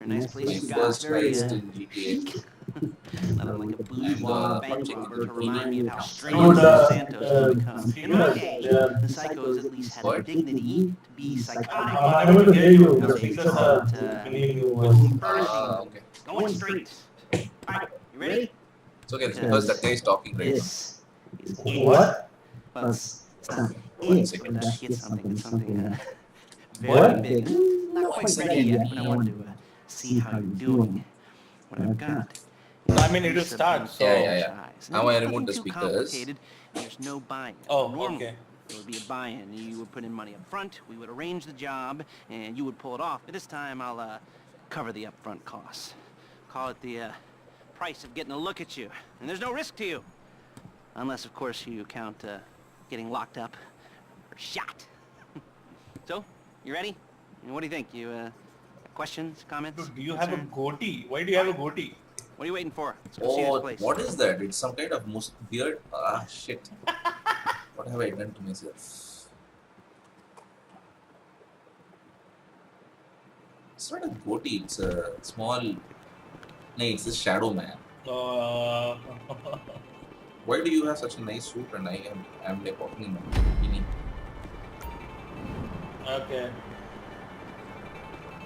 nice place My you got. first Very heist in GTA. chic. Nothing like a And bourgeois bank punching robber people to in remind me of how town. strange Los Santos can become. In my day, the psychos at least had the What? dignity to be psychotic. I'm unable to hear you. The Now they speakers call are it leaving you voice. furnishing, Okay. going straight. Alright, you ready? It's okay. Because that guy is talking right now. This is it. What? Well, it's not One it, second. but it's something very What? big. Not quite ready yet, but I wanted to see how you're doing. What I've got. I mean, it will start, so... Yeah. Now I removed the Too speakers. complicated. There's no buy-in. Oh, Normally, okay. there would be a buy-in. You would put in money up front, we would arrange the job, and you would pull it off. But this time, I'll cover the upfront costs. Call it the price of getting a look at you. And there's no risk to you. Unless, of course, you count getting locked up or shot. So, you ready? What do you think? You questions, comments? Dude, do you have a concerns? goatee? Why do you have a goatee? What are you waiting for? Let's go see this Oh, place. what is that? It's some kind of beard. Ah, shit. What have I done to myself? It's not a goatee. It's a small. No, it's a shadow man. Why do you have such a nice suit and I'm like walking in a bikini? Okay.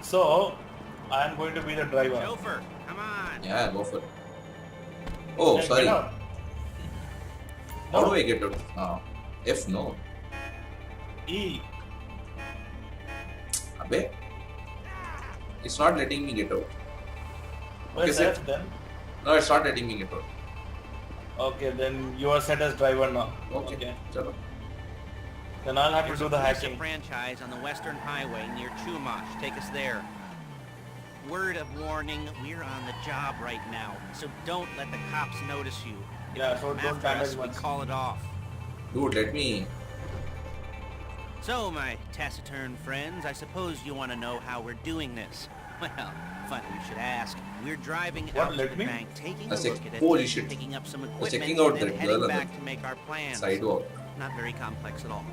So, I am going to be the driver. Chauffeur, come on. Yeah, go for it. Oh, Then sorry. get out. How do I get out? F no. E. Abe. It's not letting me get out. Where's sit. F then? No, it's not letting me get out. Okay, then you are set as driver now. Okay. Chalo. Then I'll have to There's do a the pizza hacking. franchise on the Western Highway near Chumash. Take us there. Word of warning, we're on the job right now, so don't let the cops notice you. If Yeah, they so come don't after damage us, we much. call it off. Dude, let me. So, my taciturn friends, I suppose you want to know how we're doing this. Well, funny you should ask. We're driving What, out to let the me? bank, taking a That's look like, at it, holy shit. picking up some was equipment, checking out and then that heading girl on back the to make our plans. sidewalk. Not very complex at all.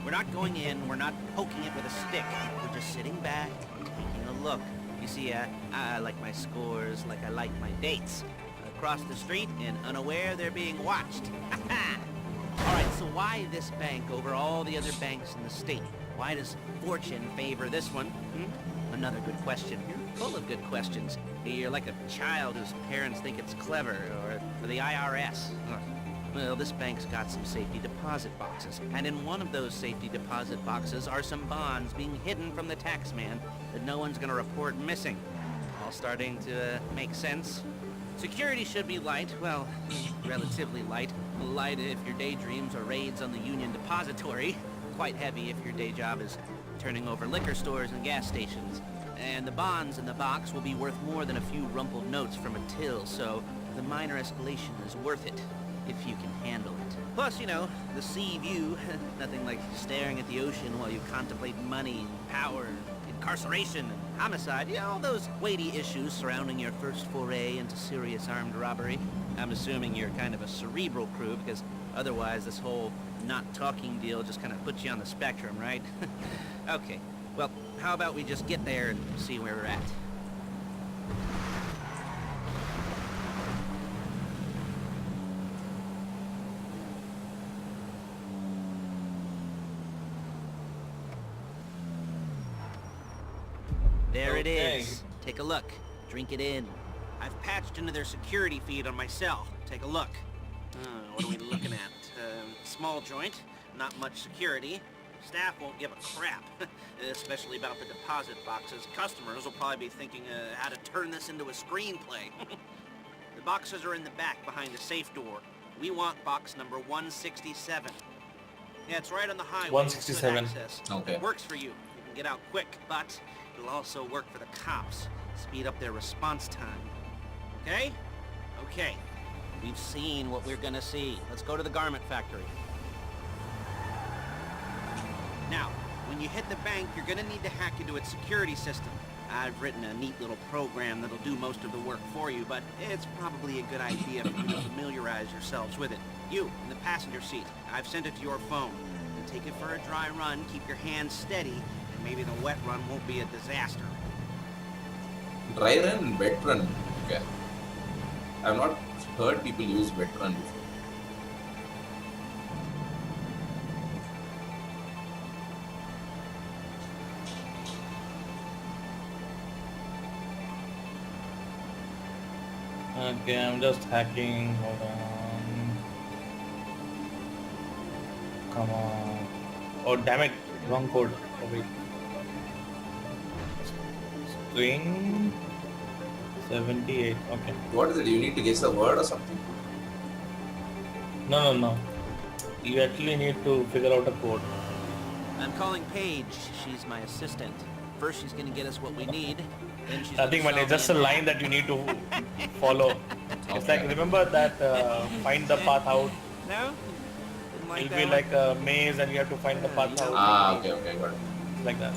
We're not going in, we're not poking it with a stick. We're just sitting back, taking a look. You see, I like my scores like I like my dates. Across the street and unaware they're being watched. Alright, so why this bank over all the other banks in the state? Why does fortune favor this one? Another good question. You're full of good questions. You're like a child whose parents think it's clever, or the IRS. Ugh. Well, this bank's got some safety deposit boxes, and in one of those safety deposit boxes are some bonds being hidden from the tax man that no one's gonna report missing. All starting to make sense? Security should be light, well, relatively light. Light if your daydreams are raids on the Union Depository. Quite heavy if your day job is turning over liquor stores and gas stations. And the bonds in the box will be worth more than a few rumpled notes from a till, so the minor escalation is worth it, if you can handle it. Plus, you know, the sea view, nothing like staring at the ocean while you contemplate money, power, incarceration, and homicide. You know, all those weighty issues surrounding your first foray into serious armed robbery. I'm assuming you're kind of a cerebral crew, because otherwise this whole not talking deal just kind of puts you on the spectrum, right? Okay, well, how about we just get there and see where we're at? There it Okay. is. Take a look. Drink it in. I've patched into their security feed on my cell. Take a look. What are we looking at? Small joint, not much security. Staff won't give a crap, especially about the deposit boxes. Customers will probably be thinking how to turn this into a screenplay. The boxes are in the back behind the safe door. We want box number 167. Yeah, it's right on the highway. 167. Good access. Okay. It works for you. You can get out quick, but it'll also work for the cops. Speed up their response time. Okay? Okay. We've seen what we're gonna see. Let's go to the garment factory. Now, when you hit the bank, you're gonna need to hack into its security system. I've written a neat little program that'll do most of the work for you, but it's probably a good idea for you to familiarize yourselves with it. You, in the passenger seat, I've sent it to your phone. And take it for a dry run, keep your hands steady, and maybe the wet run won't be a disaster. Dry run, wet run. Okay. I've not heard people use wet run before. Okay, I'm just hacking. Hold on. Come on. Oh, damn it. Wrong code. Oh, wait. String 78. Okay. What is it? You need to guess a word or something? No. You actually need to figure out a code. I'm calling Paige. She's my assistant. First, she's gonna get us what we need. Then she's Nothing, man. gonna It's just a sell me line that you need to follow. It's like, remember that find the path out? No? Didn't like It'll that be one? like a maze and you have to find the path out. Ah, okay, got it. It's like that.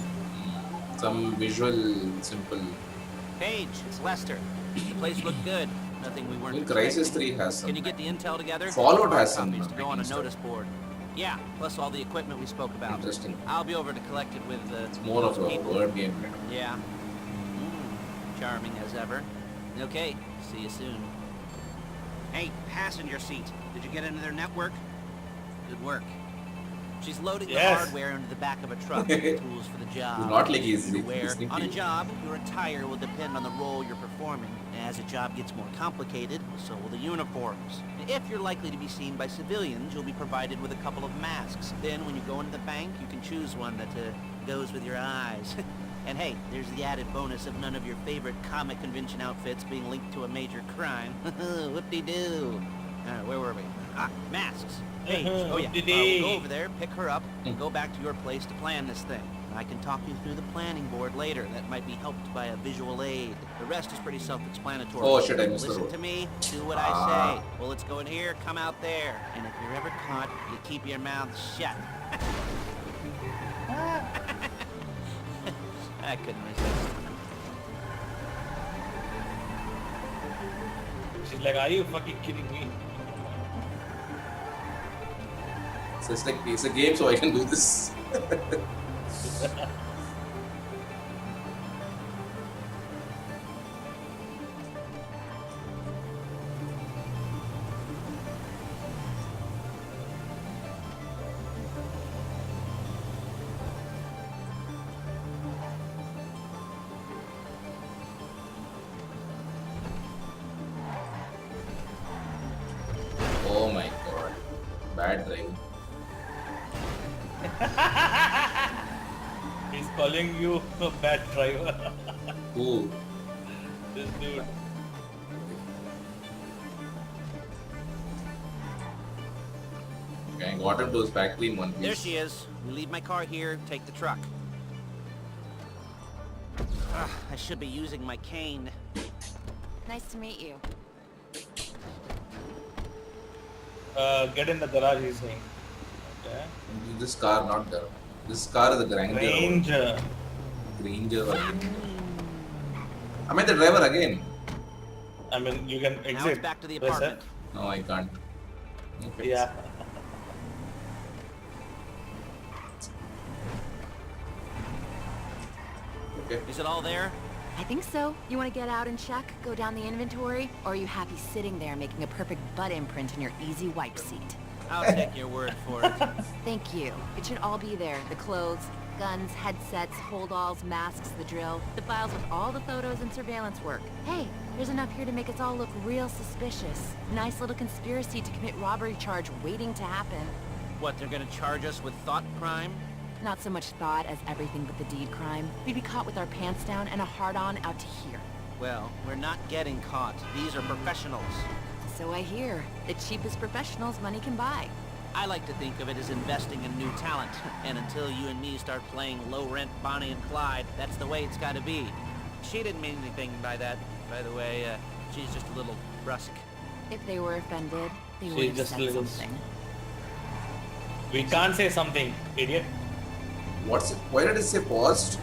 Some visual, simple. Paige, it's Lester. The place looked good. Nothing we I weren't think Crisis expecting. 3 has some. Can you get the intel together? Fallout Hard has some copies to go on a making stuff. notice board. Yeah, plus all the equipment we spoke about. Interesting. I'll be over to collect it with It's more of those a people. word game. Kind of. Yeah. Charming as ever. Okay, see you soon. Hey, passenger seat. Did you get into their network? Good work. She's loading the Yes. hardware into the back of a truck with tools for the job. Not like he's You're aware, listening to on a you. job, your attire will depend on the role you're performing. As a job gets more complicated, so will the uniforms. If you're likely to be seen by civilians, you'll be provided with a couple of masks. Then when you go into the bank, you can choose one that goes with your eyes. And hey, there's the added bonus of none of your favorite comic convention outfits being linked to a major crime. Whoop-de-doo. Where were we? Ah, masks. Paige. Oh yeah. Whoop-de-dee. We'll go over there, pick her up, and go back to your place to plan this thing. I can talk you through the planning board later. That might be helped by a visual aid. The rest is pretty self-explanatory. Oh shit, I missed the Listen road. to me, do what I say. Bullets go in here, come out there. And if you're ever caught, you keep your mouth shut. I couldn't resist. She's like, are you fucking kidding me? So it's like, it's a game, so I can do this. Oh my god. Bad driving. He's calling you a bad driver. Ooh. This dude. Okay, I got him to his factory in one piece. There she is. We leave my car here, take the truck. I should be using my cane. Nice to meet you. Get in the garage, he's saying. Okay. This car, not the. This car is a Granger. Ranger. Granger or Am I the driver again? I mean, you can Now exit. it's back to the Press apartment. F. No, I can't. Okay. Yeah. Okay. Is it all there? I think so. You want to get out and check? Go down the inventory? Or are you happy sitting there making a perfect butt imprint in your easy wipe seat? I'll take your word for it. Thank you. It should all be there. The clothes, guns, headsets, holdalls, masks, the drill. The files with all the photos and surveillance work. Hey, there's enough here to make us all look real suspicious. Nice little conspiracy to commit robbery charge waiting to happen. What, they're gonna charge us with thought crime? Not so much thought as everything but the deed crime. We'd be caught with our pants down and a hard-on out to here. Well, we're not getting caught. These are professionals. So I hear. The cheapest professionals money can buy. I like to think of it as investing in new talent. And until you and me start playing low-rent Bonnie and Clyde, that's the way it's gotta be. She didn't mean anything by that, by the way. She's just a little brusque. If they were offended, they She's would have just said little- something. We can't say something, idiot. What's it? Why did it say paused?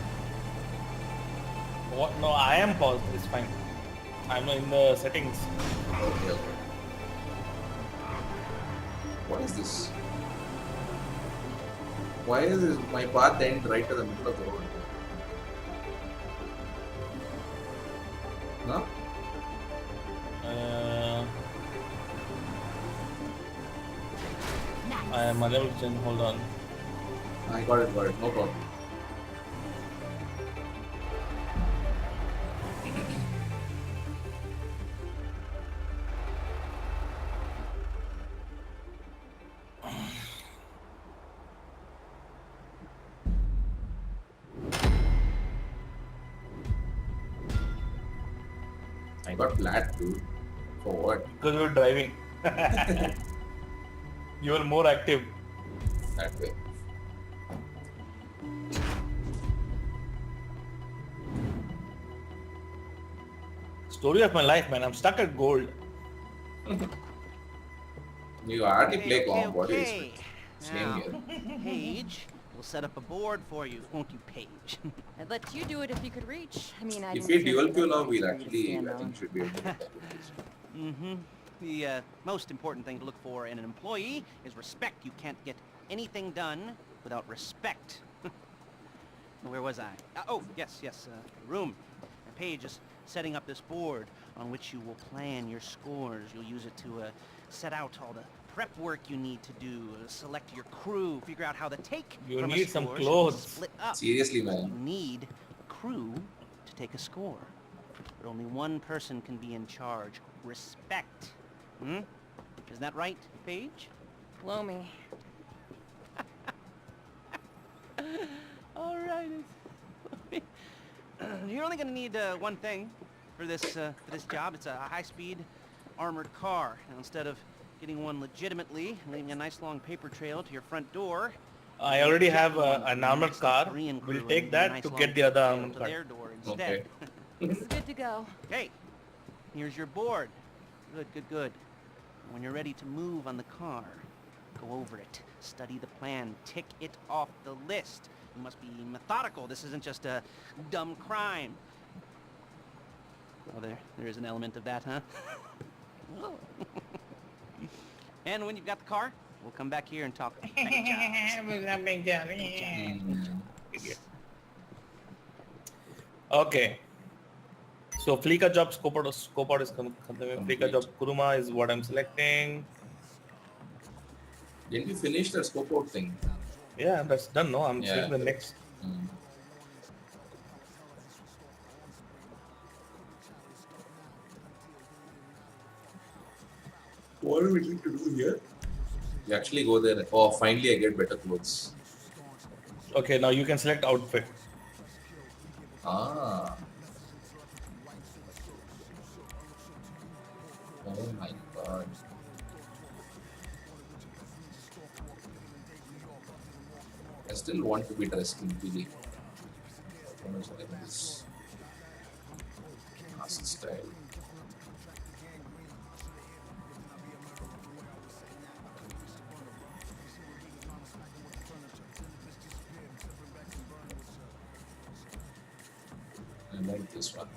What? No, I am paused. It's fine. I'm in the settings. Okay, okay. What is this? Why is this, my path end right to the middle of the road? Huh? I am unable to change. Hold on. I got it, no problem. I got flat, dude. For what? Because you were driving. You were more active. That way. Story of my life, man. I'm stuck at gold. You hardly play Okay, comp. What is okay. it? Same Now, here. Paige, we'll set up a board for you, won't you, Paige? I'd let you do it if you could reach. I mean, I If didn't we dual think queue it was now, we'll for you to actually, stand I on. think, should be able to get that. Mm-hmm. The most important thing to look for in an employee is respect. You can't get anything done without respect. Where was I? Oh, yes, room. Paige is setting up this board on which you will plan your scores. You'll use it to set out all the prep work you need to do, select your crew, figure out how the take You from need a some score should be clothes. split up. Seriously, You man. need a crew to take a score. But only one person can be in charge. Respect. Hmm? Isn't that right, Paige? Blow me. All right. You're only gonna need one thing for this job. It's a high-speed armored car. Now, instead of getting one legitimately, and leaving a nice long paper trail to your front door, I already get have one an from armored some car. Korean crew We'll and take leave a that nice to long get the other trail armored to car. their door instead. Okay. This is good to go. Okay, here's your board. Good. When you're ready to move on the car, go over it, study the plan, tick it off the list. You must be methodical. This isn't just a dumb crime. Oh, there is an element of that, huh? And when you've got the car, we'll come back here and talk big jobs. Okay. So Fleeka job scope out is Fleeka job Kuruma is what I'm selecting. Didn't you finish the scope out thing? Yeah, that's done. No, I'm Yeah. seeing the next. Mm. What do we need to do here? You actually go there. Oh, finally I get better clothes. Okay, now you can select outfit. Ah. Oh my god. I still want to be dressed in pili. This mask style. I like this one.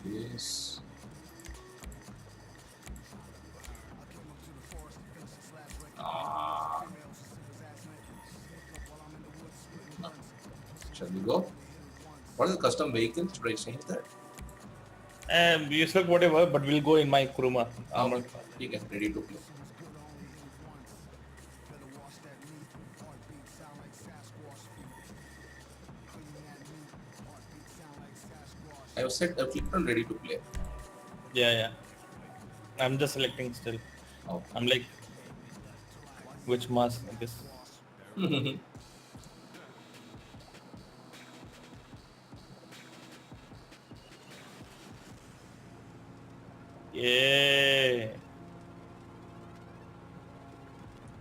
This. Ah. Shall we go? What is the custom vehicle? Should I change that? You select whatever, but we'll go in my Kuruma armor. You can ready to play. I have set a clicked on ready to play. Yeah. I'm just selecting still. Oh. I'm like, which mask? I guess. Yeah.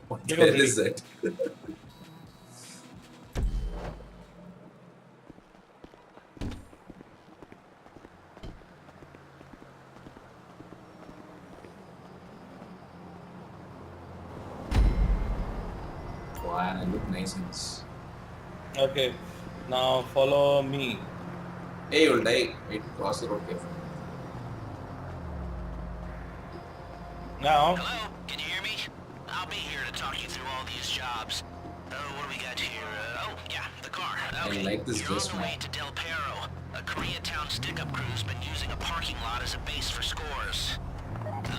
What They the got hell is that? Wow, I look nice in this. Okay. Now follow me. Hey, you'll die. Wait, cross the road carefully. Now. Hello? Can you hear me? I'll be here to talk you through all all these jobs. What do we got here? The car. I Okay. like this You're dress, on the way man. to Del Perro. A Koreatown stick-up crew's been using a parking lot as a base for scores.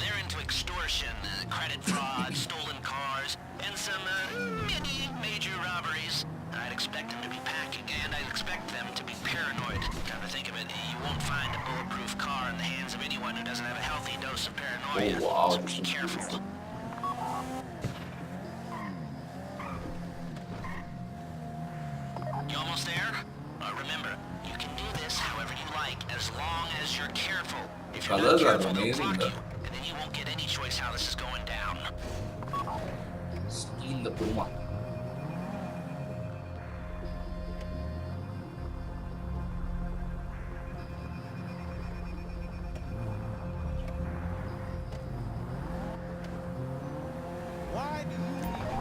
They're into extortion, credit fraud, stolen cars, and some many major robberies. I'd expect them to be packing, and I'd expect them to be paranoid. Come to think of it, you won't find a bulletproof car in the hands of anyone who doesn't have a healthy dose of paranoia. Oh, wow. So be careful. You almost there? Remember, you can do this however you like, as long as you're careful. If you're Colors not are careful, they'll amazing, clock though. you, and then you won't get any choice how this is going down. Steal the Puma.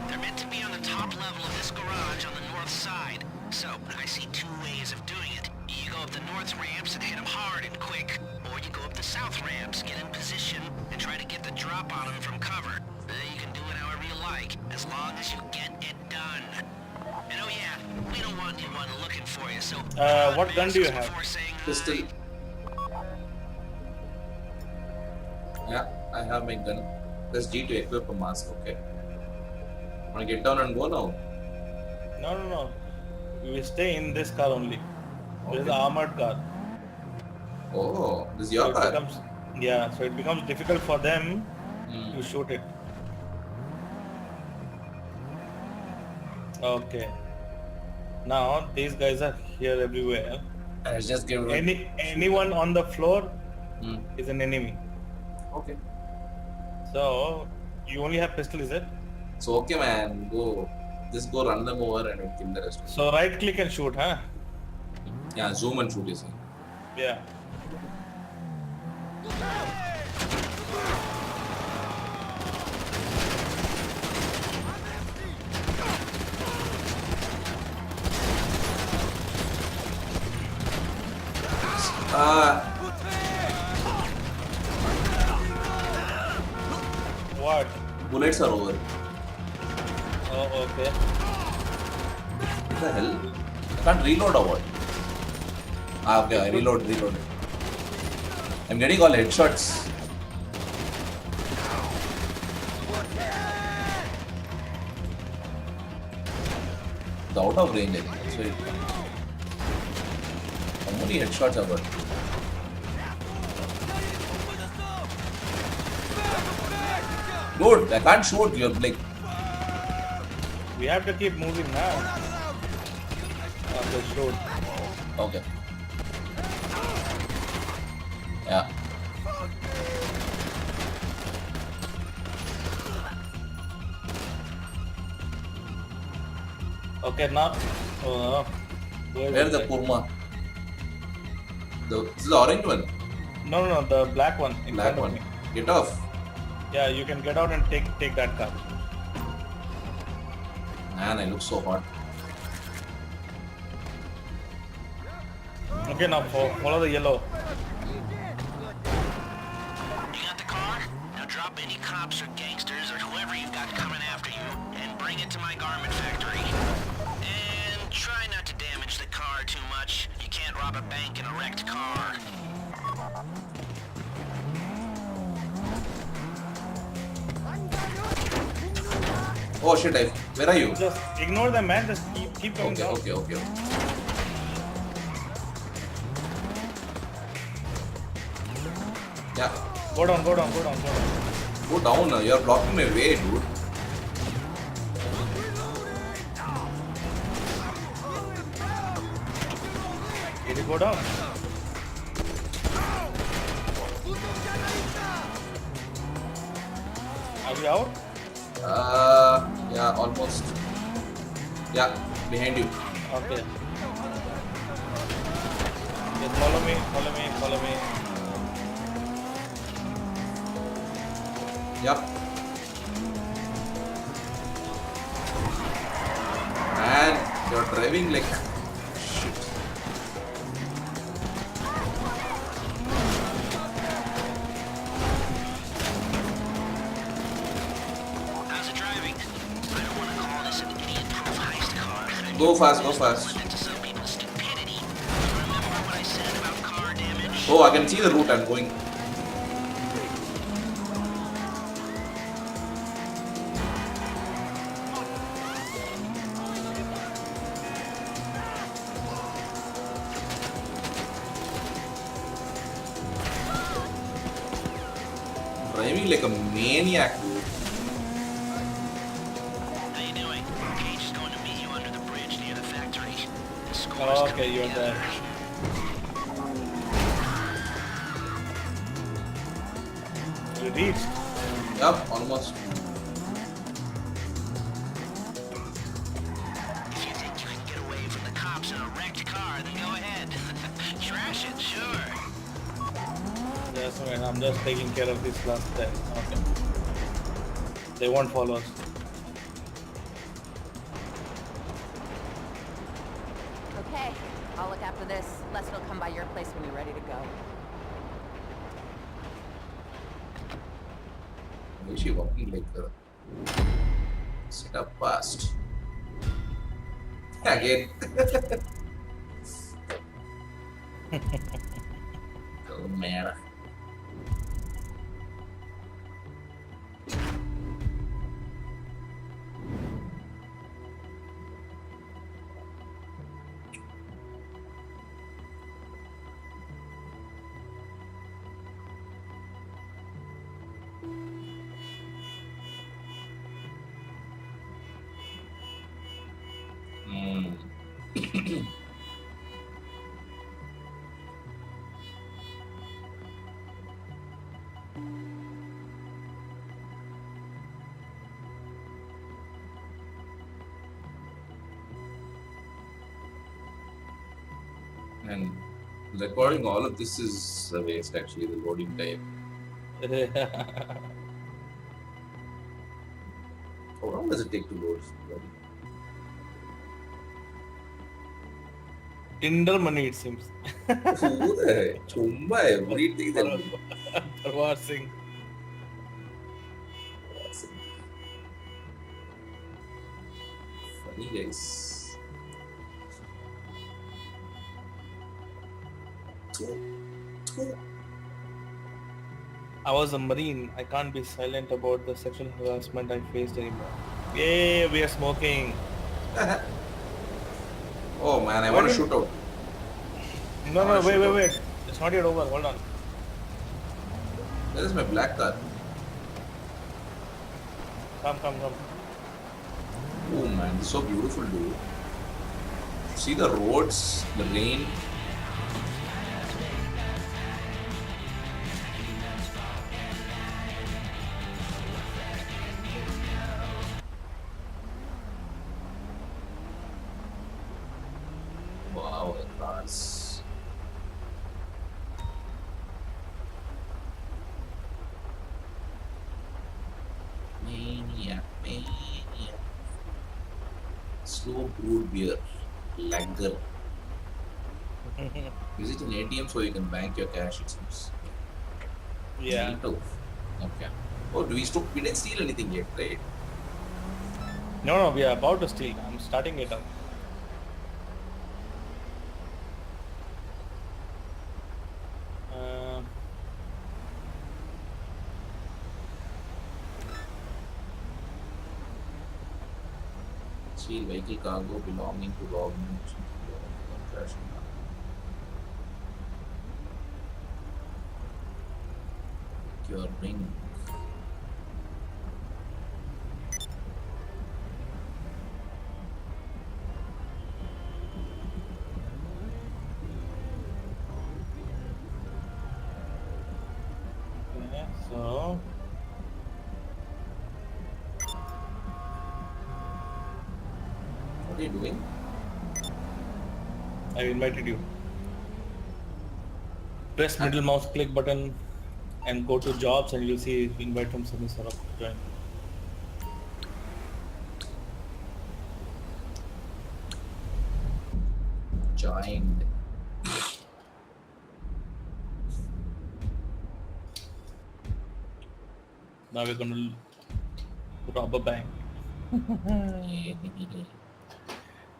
They're meant to be on the top level of this garage on the north side. So, I see two ways of doing it. You go up the north ramps and hit them hard and quick, or you go up the south ramps, get in position, and try to get the drop on them from cover. You can do it however you like, as long as you get it done. And oh yeah, we don't want anyone looking for you, so... What gun do you have? Pistol. Yeah, I have my gun. Press G to equip a mask, okay. Wanna get down and go now? No. We stay in this car only. This is the armored car. Oh, this is your So car? so it becomes difficult for them to shoot it. Okay. Now these guys are here everywhere. I just give Anyone on the floor is an enemy. Okay. So you only have pistol, is it? So okay man, go. Just go run them over and we'll kill the rest of them. So right click and shoot, huh? Yeah, zoom and shoot, you see. Yeah. What? Bullets are over. Oh, okay. What the hell? I can't reload or what? Okay, I reloaded. I'm getting all headshots. The out of range, I think. That's why how many headshots I got? Dude, I can't shoot. You're like, We have to keep moving now. Okay, shoot. okay. Yeah. Okay, now. Where's the Puma? This is the orange one. No, the black one. In Black front of one. me. Get off. Yeah, you can get out and take that car. Man, I look so hot. Okay, now follow the yellow. You got the car? Now drop any cops or gangsters or whoever you've got coming after you and bring it to my garment factory. And try not to damage the car too much. You can't rob a bank in a wrecked car. Oh shit, where are you? Just ignore them, man. Just keep coming Okay, down. okay. Yeah. Go down. Go down now. You're blocking my way, dude. Did you go down? Are we out? Yeah, almost. Yeah, behind you. Okay. Just follow me. Yep. Man, you're driving like shit. How's it driving? I don't want to Go fast, go fast. Into some people's stupidity. Remember what I said about car damage? Oh, I can see the route I'm going. Driving like a maniac, dude. How you doing? Cage is going to meet you under the bridge near the factory. The score's Oh, okay, coming you're together. there. You reached. Yup, almost. If you think you can get away from the cops in a wrecked car, then go ahead. Trash it, sure. Yes, man, I'm just taking care of this last day. Okay. They won't follow us. Okay, I'll look after this. Lester will come by your place when you're ready to go. Why is she walking like set up fast? Again. Oh man. And recording all of this is a waste actually, the loading time. How long does it take to load? Tinder money, it seems. Chumba, everything that Parwar Singh. funny guys. I was a Marine. I can't be silent about the sexual harassment I faced anymore. Yay, we are smoking. Oh man, I want to shoot out. No, wait. It's not yet over. Hold on. Where is my black car? Come. Oh man, it's so beautiful, dude. See the roads, the rain. Wow, the cars. Mania. Slow brewed beer, lager. Visit an ATM so you can bank your cash, it seems. Yeah. Me too. Okay. Oh, we didn't steal anything yet, right? No, we are about to steal. I'm starting it up. Steal vehicle cargo belonging to government. Your ring. Okay, so What are you doing? I invited you. Press middle mouse click button and go to jobs and you'll see invite from Sunny Sarab to join. Joined. Now we're gonna rob a bank.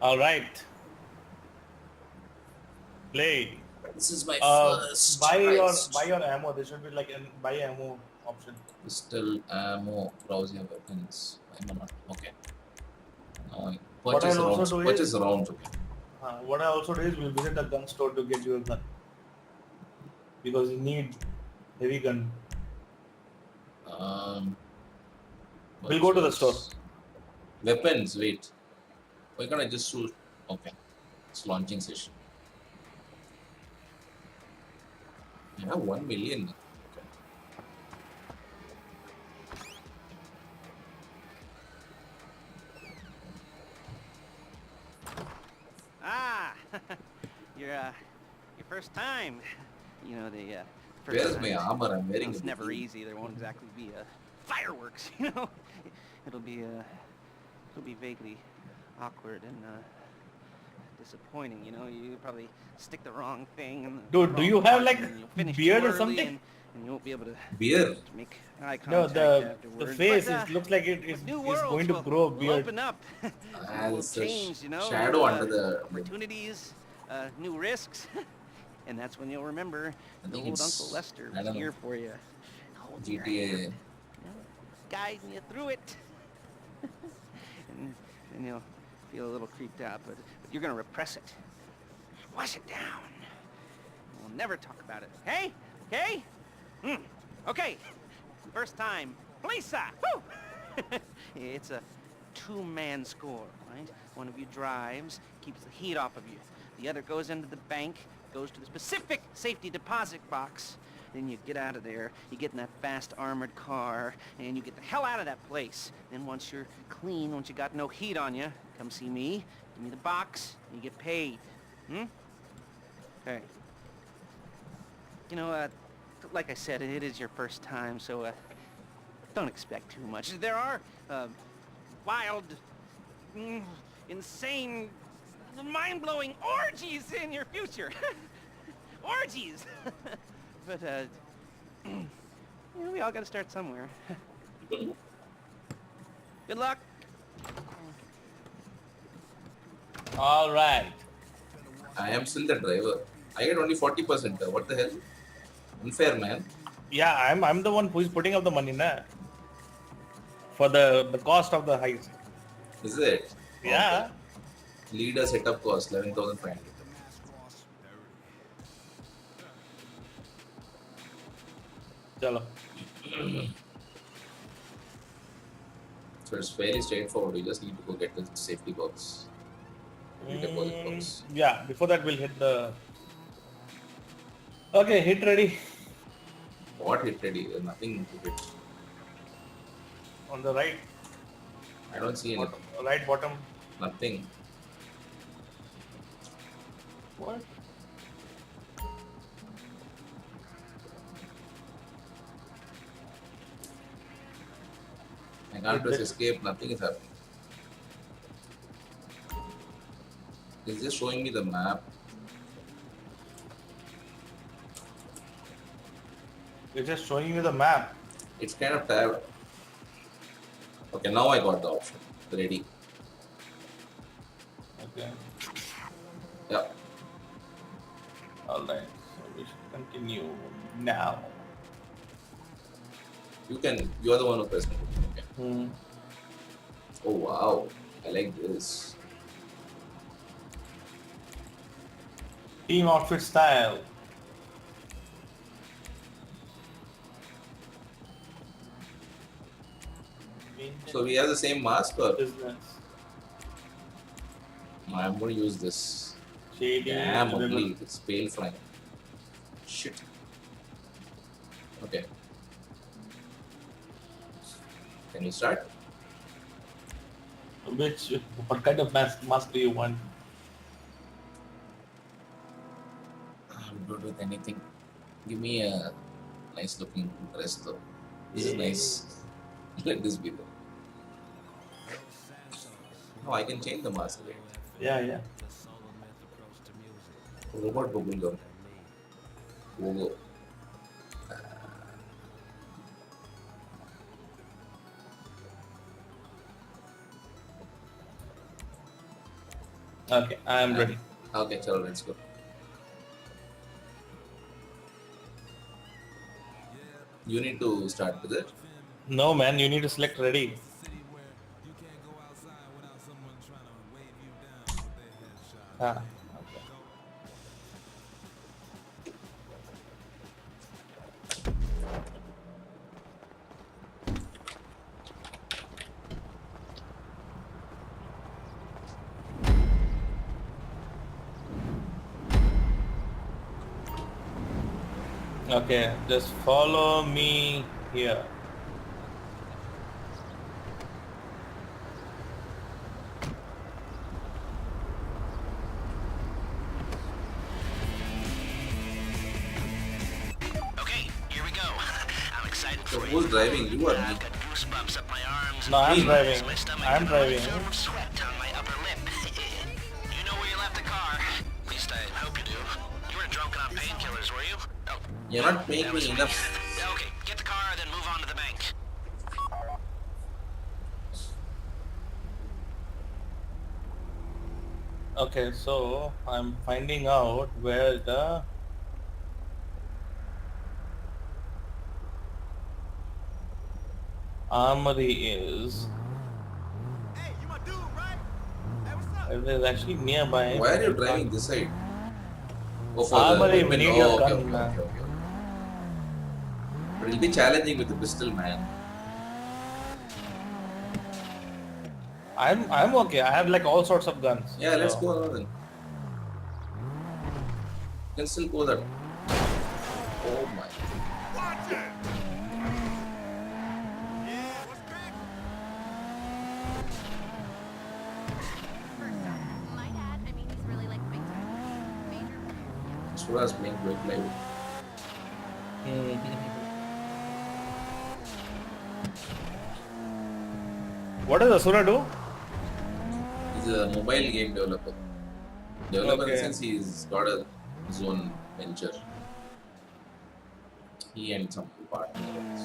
All right. Play. This is my Uh, first buy heist. your ammo. There should be like a buy ammo option. Pistol, ammo, browse your weapons. Am I not? Okay. What Purchase I'll also rounds. do is Purchase rounds. Okay. what I also do is we'll visit a gun store to get you a gun because you need heavy gun. Um, We'll go to the store. purchase weapons. Wait. Why can't I just shoot? Okay. It's launching session. I have 1 million. Okay. Ah, your first time. You know the first Where's time. my armor? I'm wearing It's a never bikini. easy. There won't exactly be fireworks. You know, it'll be vaguely awkward and disappointing. You know, you probably stick the wrong thing. In the Dude, do wrong you have, part, like, and you'll finish beard too or early, something? and you won't be able to Beer. make eye No, contact the afterwards. face But, it looks like it is new is worlds going to will, grow a will beard. open up. Will It's a change, you know. shadow new, under the. opportunities, new risks, and that's when you'll remember I the think old it's- Uncle Lester I was don't know. here for you, holding your hand, GTA. you know, guiding you through it. and you'll feel a little creeped out, but you're gonna repress it, wash it down. We'll never talk about it. Hey, okay? Okay. First time, Lisa. Woo! It's a two-man score, right? One of you drives, keeps the heat off of you. The other goes into the bank, goes to the specific safety deposit box. Then you get out of there, you get in that fast armored car, and you get the hell out of that place. Then once you're clean, once you got no heat on you, come see me, give me the box, and you get paid. Okay. You know, like I said, it is your first time, so don't expect too much. There are wild, insane, mind-blowing orgies in your future. Orgies! But, you know, we all gotta start somewhere. Good luck. All right. I am still the driver. I get only 40%. What the hell? Unfair, man. Yeah, I'm the one who is putting up the money, na? For the cost of the heist. Is it? Yeah. Okay. Leader setup cost 11,500. Chalo. So it's fairly straightforward. You just need to go get the safety box. Deposit box. Yeah, before that we'll hit the... Okay, hit ready. What hit ready? There's nothing to hit. On the right, I don't see anything. right bottom. Nothing. What? I can't press escape. Nothing is happening. It's just showing me the map. It's just showing you the map. It's kind of tabbed. Okay, now I got the option. Ready. Okay. Yeah. Alright. So we should continue now. You are the one who pressed it. Okay. Oh wow. I like this. Team outfit style. So we have the same mask or Business. I'm going to use this. Shady. Damn ugly. It's pale flying. Shit. Okay. Can you start? What kind of mask do you want? I'm good with anything. Give me a nice looking dress though. This is nice. Let this be though. No, I can change the mask. Right? Yeah. Robot bubblegum. Logo. Okay, I am ready. Okay, chalo, let's go. You need to start with it. No man, you need to select ready. Ah, okay. Okay, just follow me here. Okay, here we go. I'm excited So for who's you. driving? You or me? I've got goosebumps up my arms. No, I'm Me? driving. My stomach I'm and a driving. film of sweat on my upper lip. You know where you left the car. At least I hope you do. You weren't drunk on painkillers, were you? Oh, You're not paying that me was me. enough. Okay, get the car, then move on to the bank. Okay, so I'm finding out where the armory is. Hey, you my dude, right? Hey, what's up? It is actually nearby, Why are but I you driving can't. this side? Oh, for the Armory, we weapon. need your Oh, okay, gun. okay, okay, okay. But it'll be challenging with the pistol, man. I'm okay. I have like all sorts of guns. Yeah, let's So go now then. You can still go that. Oh my. Watch it! Yeah, what's cracking? My dad, I mean, he's really like big time. Major. Sura's playing Break Live. what does Asura do? He's a mobile game developer. Developer in the Okay. sense he's got his own venture. He and some partners.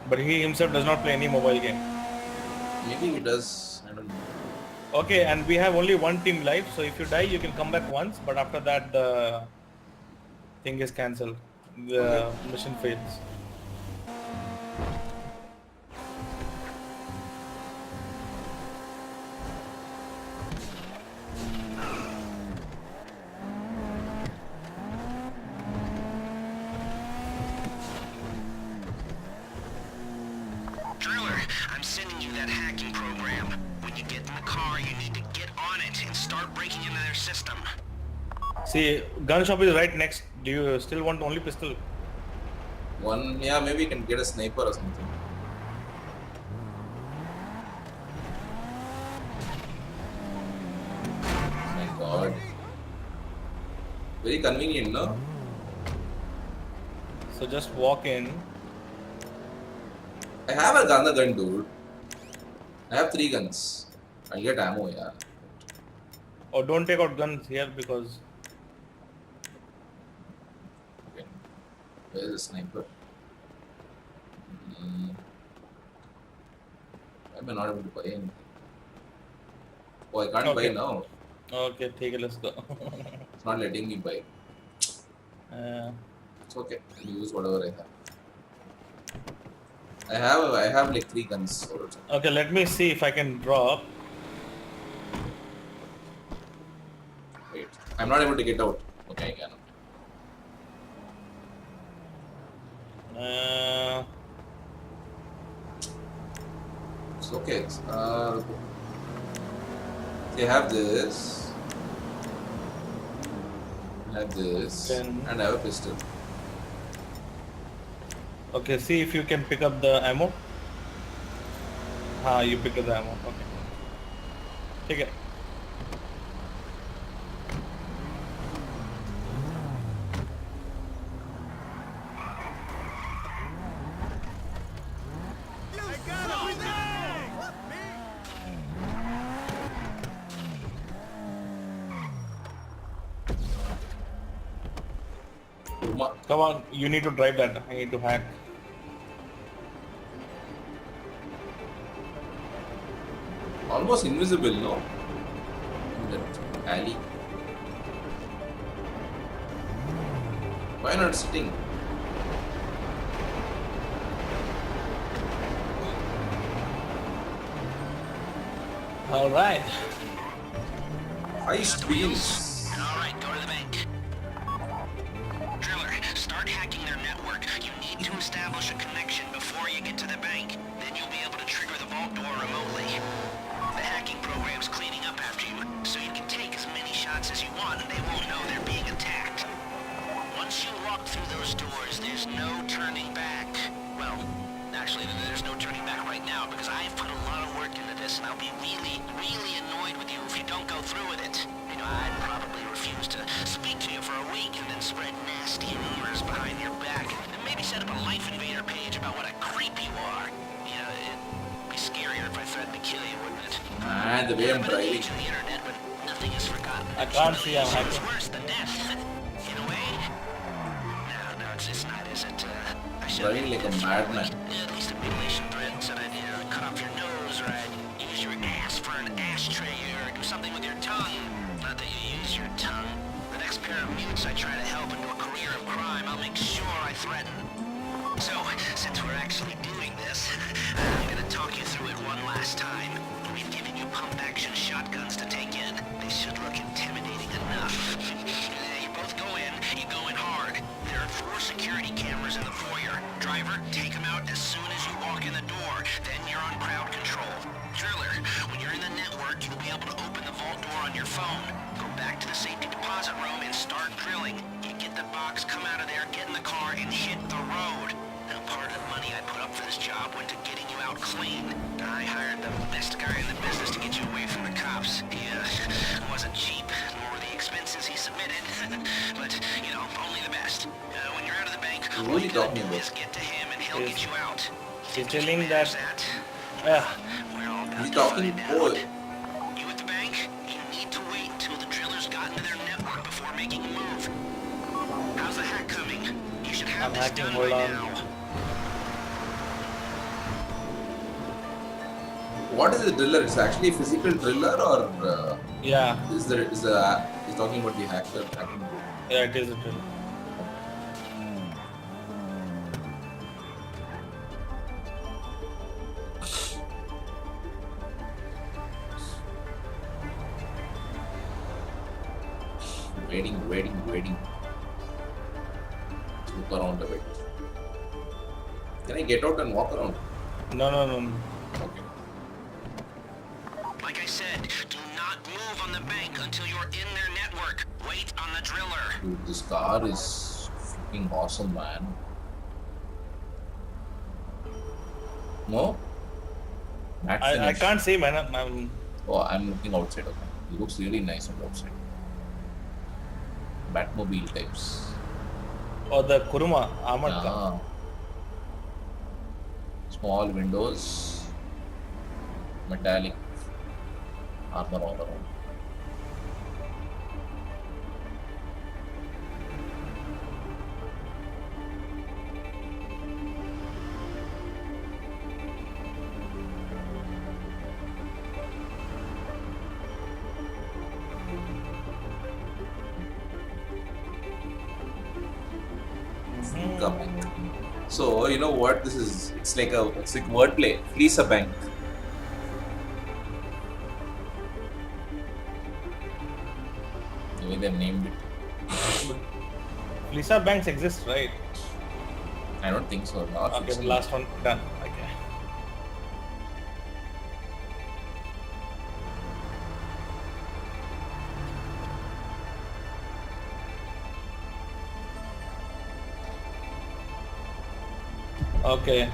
But he himself does not play any mobile game. Maybe he does. I don't know. Okay, and we have only one team life, so if you die, you can come back once, but after that, the thing is cancelled. The mission fails. Driller, I'm sending you that hacking program. When you get in the car, you need to get on it and start breaking into their system. See, gun shop is right next. Do you still want only pistol? One, yeah, maybe you can get a sniper or something. Oh my god. Very convenient, no? So just walk in. I have another gun, dude. I have 3 guns. I'll get ammo, yeah. Or don't take out guns here because Okay. Where's the sniper? Hmm. Why am I not able to buy anything? Oh, I can't Okay. buy now. okay, take it. Let's go. It's not letting me buy. It's okay. I'll use whatever I have. I have like 3 guns also. Okay, let me see if I can drop. Wait. I'm not able to get out. Okay, I can. It's okay. See, I have this. I have this. Then- And I have a pistol. Okay, see if you can pick up the ammo. You pick up the ammo. Okay. Take it. Come on, you need to drive that. I need to hack. Almost invisible, no? In that alley. Why not sitting? All right. Heist begins. Alright, go to the bank. Driller, start hacking their network. You need to establish a connection before you get to the bank. Then you'll be able to trigger the vault door remotely. The hacking program's cleaning up after you, so you can take as many shots as you want and they won't know they're being attacked. Once you walk through those doors, there's no turning back. Well, actually, there's no turning back right now because I've put a lot of work into this and I'll be really, really annoyed with you if you don't go through with it. You know, I'd probably refuse to speak to you for a week and then spread nasty rumors behind your back and maybe set up a Life Invader page about what a creep you are. You know, it'd be scarier if I threatened to kill you, wouldn't it? And the way I'm But driving. the internet, but nothing is forgotten. I can't see I'm It's hacking. worse than death. In a way. No, it's not, is it? I should Driving like a madman. at least a mutilation threat said I'd cut off your nose or I'd use your ass for an ashtray or do something with your tongue. Not that you use your tongue. The next pair of mutes I try to help into a career of crime, I'll make sure I threaten. So, since we're actually doing this, I'm gonna talk you through it one last time. We've given you pump-action shotguns to take in. They should look intimidating enough. You both go in, you go in hard. There are 4 security cameras in the foyer. Driver, take them out as soon as you walk in the door. Then you're on crowd control. Driller, when you're in the network, you'll be able to open the vault door on your phone. Go back to the safety deposit room and start drilling. You get the box, come out of there, get in the car, and hit the road. Now, part of the money I put up for this job went to getting you out clean. I hired the best guy in the business to get you away from the cops. He wasn't cheap, nor were the expenses he submitted. But, you know, only the best. When you're out of the bank, What all are you you gotta talking do about? is get to him and he'll Yes. get you out. He's Think you telling can manage that- that? Yeah. We're all He's about to talking find boy. out. You at the bank, you need to wait until the drillers got into their network before making a move. How's the hack coming? You should have I'm this hacking, done hold by on. now. What is the driller? It's actually a physical driller or Yeah. he's talking about the hacker hacking? Yeah, it is a drill. Waiting. Let's look around a bit. Can I get out and walk around? No. Okay. Like I said, do not move on the bank until you're in their network. Wait on the driller. Dude, this car is freaking awesome, man. No? Matte I finish. can't see, man. I'm Oh, I'm looking outside. Okay. It looks really nice on the outside. Batmobile types. or the Kuruma armored car. Ah. Small windows. Metallic armor all around. Bank. So you know what this is? It's like wordplay. Fleece a bank. The way they named it. Lisa banks exist, right? I don't think so. Not Okay, the 16. last one done. Okay. Okay.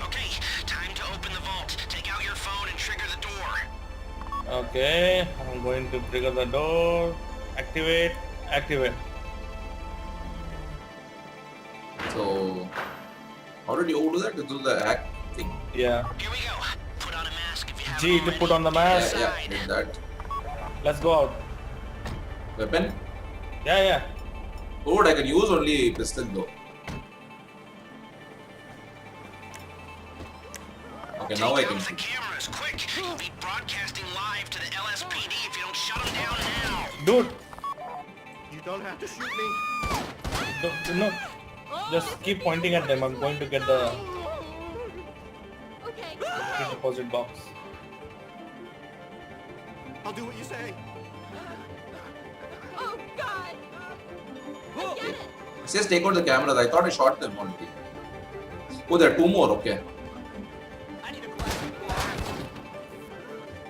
Okay, time to open the vault. Take out your phone and trigger the door. Okay. I'm going to trigger the door. Activate. So how did you do that? To do the hack thing? Yeah. Here we go. Put on a mask if you haven't G to already. put on the Yeah, mask. yeah, did that. Let's go out. Weapon? Yeah. Oh, I can use only pistol though. Okay, now I can the see. cameras, quick! You'll be broadcasting live to the LSPD if you don't shut them down now. Dude, You don't have to shoot me. no. Just keep pointing at them. I'm going to get the Okay. deposit box. I'll do what you say. Oh God! I get it. It says take out the cameras. I thought I shot them already. Oh, there are 2 more. Okay. I need a glass.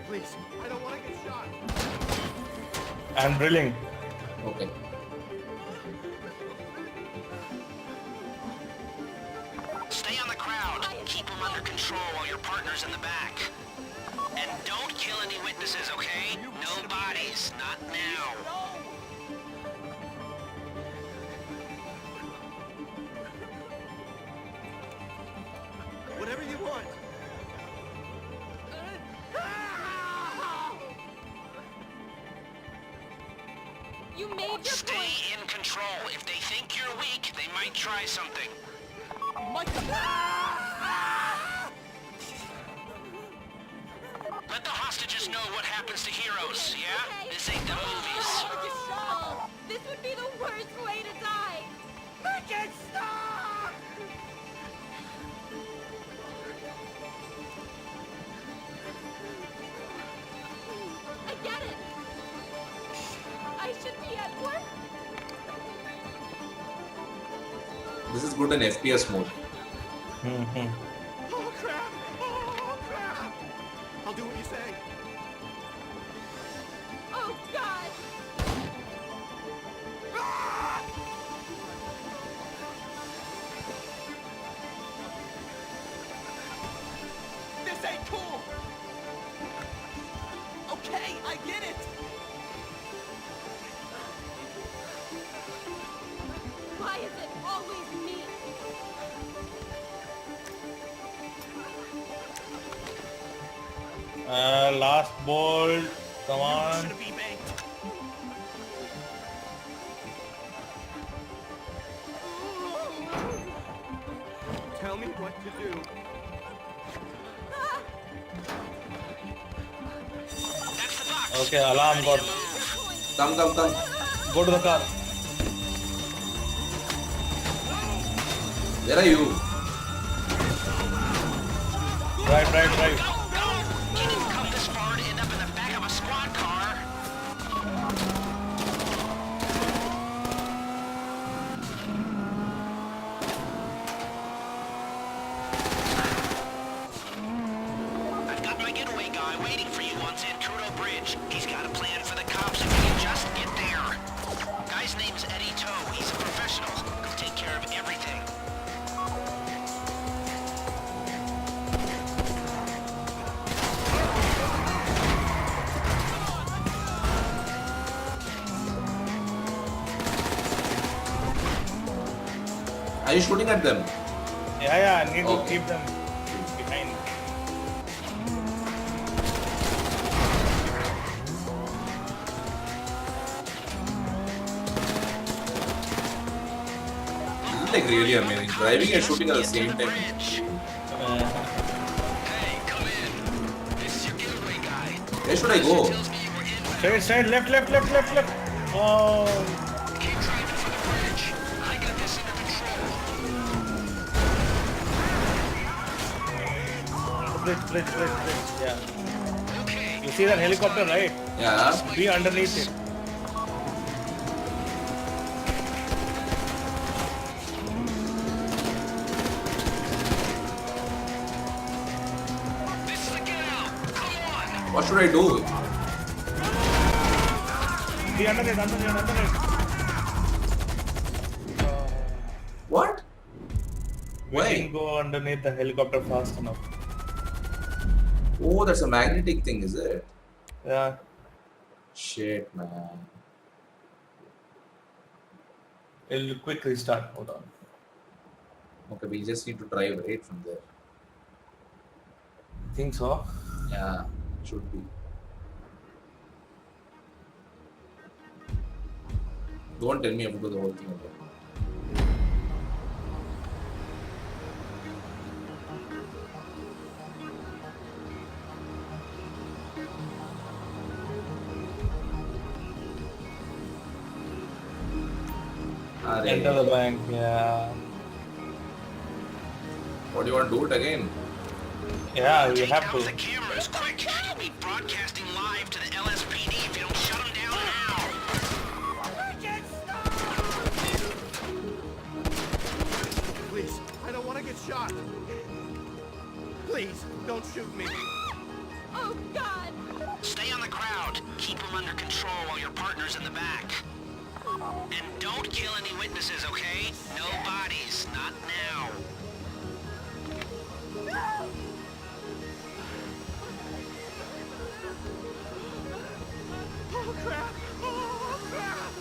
Please, I don't want to get shot. And drilling. Okay. Stay on the crowd. Keep them under control while your partner's in the back. And don't kill any witnesses, okay? No bodies. Not now. Whatever you want. You made your Stay point. in control. If they think you're weak, they might try something. Let the hostages know what happens to heroes, yeah? This ain't the movies. Oh, this would be the worst way to die. Make it stop! I get it. I should be at work. This is good in FPS mode. Oh crap! Oh crap! I'll do what you say. Oh God! This ain't cool. Okay, I get it. Why is it always me? Last bolt. Come on. Should be banked. Tell me what to do. That's the box. Okay, alarm got. Come. Go to the car. Where are you? Drive. Go! You didn't come this far to end up in the back of a squad car. I've got my getaway guy waiting for you on Zancudo Bridge. He's got a plan for the cops if you can just get there. Guy's name's Eddie Toe. He's a professional. He'll take care of everything. Are you shooting at them? Yeah, I need to Okay. keep them behind. This is like really amazing. Driving and shooting at the same time. Bridge. Hey, come in. This is your getaway guy. Where should I go? Tells me you were in. Straight, left. Oh, Keep driving for the bridge. I got this under control. bridge. Yeah. Okay. You see that helicopter, right? Yeah. Be underneath it. This is the get out. Come on. What should I do? Be under it. What? We Why? didn't go underneath the helicopter fast enough. Oh, that's a magnetic thing, is it? Yeah. Shit, man. It'll quick restart. Hold on. Okay, we just need to drive right from there. Think so? Yeah, should be. Don't tell me I have to do the whole thing again. Enter the bank. Yeah. What do you want to do it again? Yeah, we Take have out to. the cameras, quick! We'll be broadcasting live to the LSPD if you don't shut them down now! Please, I don't want to get shot. Please, don't shoot me. Oh, God! Stay on the crowd. Keep them under control while your partner's in the back. And don't kill any witnesses, okay? No bodies, not now. Oh, crap. Oh, crap.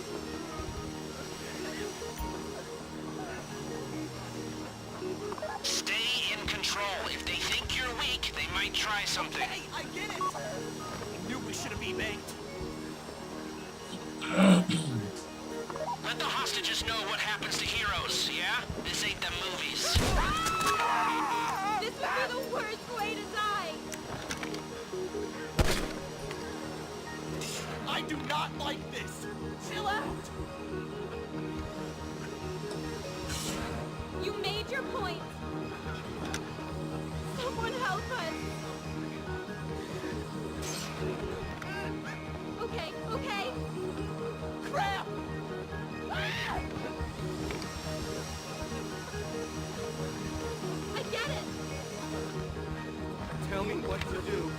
Stay in control. If they think you're weak, they might try something. Hey, I get it. I knew we should have been banked. Let the hostages know what happens to heroes, yeah? This ain't the movies. This would be the worst way to die! I do not like this. Chill out. You made your point! Someone help us! Okay, okay. Crap. Ah! I get it! Tell me what to do.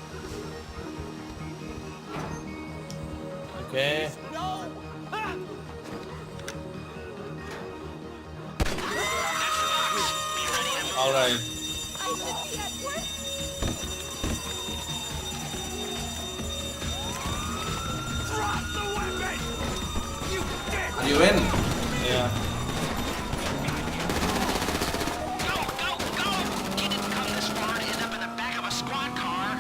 Okay. No. Ah! All right. I should be at work! Drop the weapon. You dick. Are you in? Yeah. Go, go, go! You didn't come this far to end up in the back of a squad car.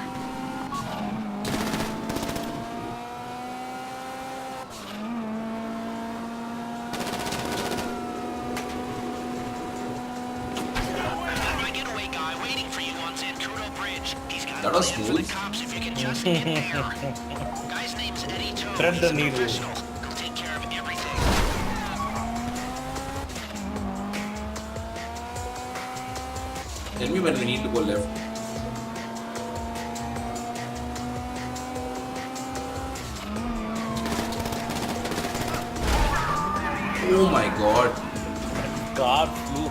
Got my getaway guy waiting for you on Zancudo Bridge. He's got That a was plan for the smooth. cops if you can just get there. Guy's name's Eddie Toe. Thread He's the a needle. professional. He'll take care of everything. Tell me when we need to go left. Oh my god. Car flew.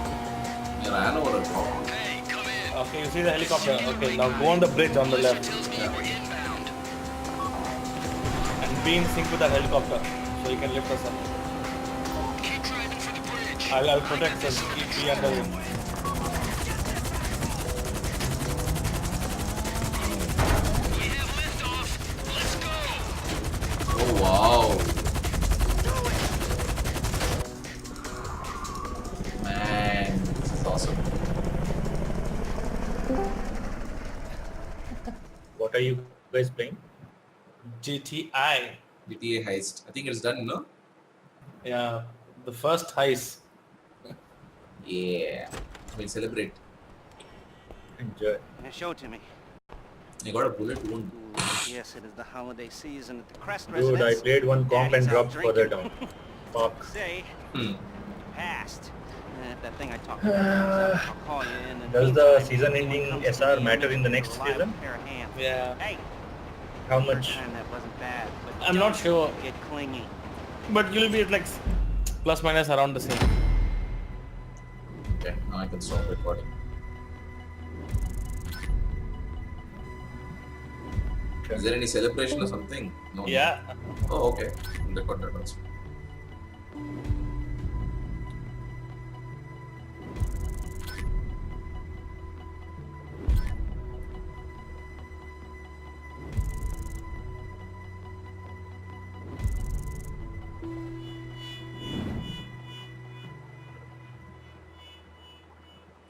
I ran over a car. Hey, come in. Okay, you see the helicopter. Okay, now go on the bridge on the left Tells me we're inbound. and be in sync with that helicopter so you can lift us up. Keep driving for the bridge. I'll protect us. Keep me under him. We have liftoff. Let's go. Oh wow. Man, this is awesome. What are you guys playing? GTI. GTA heist. I think it's done, no? Yeah, the first heist. Yeah. We'll celebrate. Enjoy. Show it to me. You got a bullet wound. Yes, it is the holiday season at the Crest Dude, I residence. played one comp and Daddy's out dropped further drinking. down. Fuck. Say, Hmm. passed. If that thing I talked about, I'll call you in. And Does the meantime, season if anyone ending comes to SR me, matter in the you'll next rely on season? a pair of hands. Yeah. Hey, How first much? time that wasn't bad, but I'm not don't sure. Get clingy. But you'll be at like plus minus around the same. Okay, now I can stop recording. Is there any celebration or something? No. Yeah. Oh, okay. I'll record that also.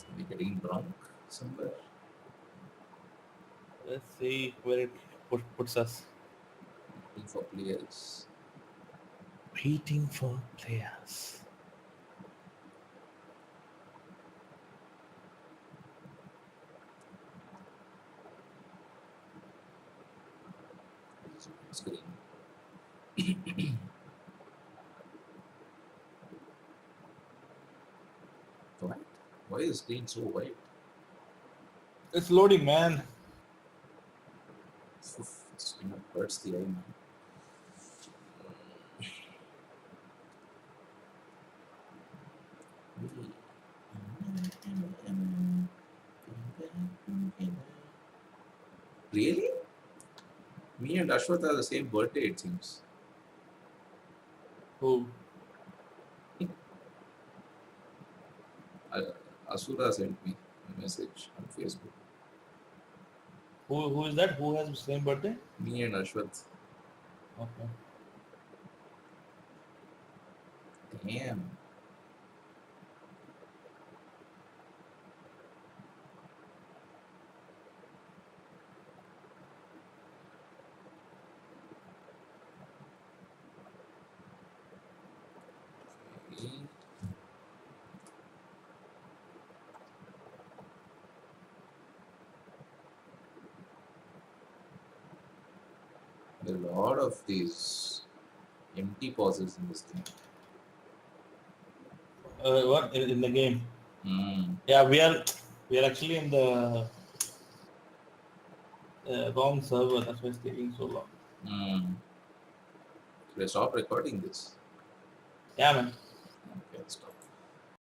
Are we getting drunk somewhere? Let's see where it puts us. Looking for players. Waiting for players. Screen. the screen so wide? It's loading, man. It's hurts the eye, man. Really? Me and Ashwath are the same birthday, it seems. Who? Asura sent me a message on Facebook. Who is that? Who has the same birthday? Me and Ashwath. Okay. Damn. Okay. There are a lot of these empty pauses in this thing. What in the game? Hmm. Yeah, we are actually in the wrong server. That's why it's taking so long. Should I stop recording this? Yeah, man. Okay, I'll stop.